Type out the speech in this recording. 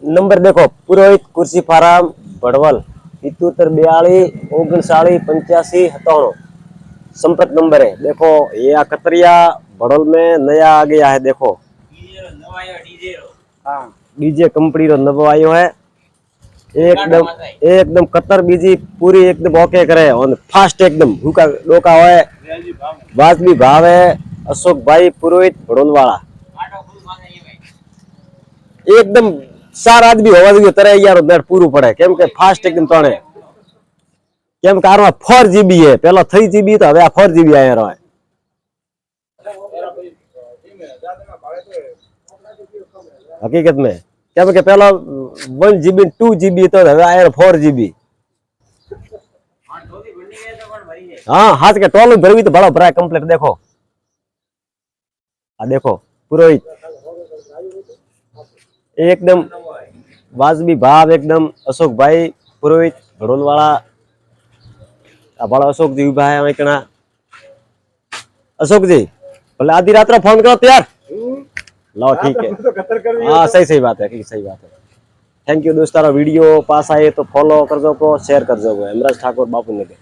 Number देखो पुरोहित कुर्सी farm Bhadwal 7242 59 85 97 संपर्क नंबर है। देखो ये कतरिया भड़वल में नया आ गया है। देखो डीजे कंपनी रो नवो आयो है। एकदम एकदम कतर बीजी पूरी एकदम ओके करे और फास्ट एकदम हुका डोका होए वाजबी भाव है। अशोक भाई पुरोहित भड़वल वाला एकदम 4 आदमी होवा જોઈએ તરે યાર નેટ પૂરું પડે કેમ કે ફાસ્ટ એકદમ તણે કેમ કારમાં 4GB है पहला 3GB तो હવે આ 4GB આયા રહે हकीकत में કેમ કે पहला 1GB 2GB तो હવે આયા 4GB हां हाथ के टोल भरवी तो बड़ा भरा कंप्लीट देखो आ देखो पुरोहित एकदम वाजबी भाव एकदम अशोक भाई पुरोहित भड़वल वाला बड़ा अशोक जी उभा है वहीकना अशोक जी बोले आधी रात फोन करो तैयार लो ठीक है हाँ सही सही बात है सही बात है। थैंक यू दोस्तों वीडियो पास आए तो फॉलो कर दो को शेयर कर दो हेमराज ठाकुर बापू नगर।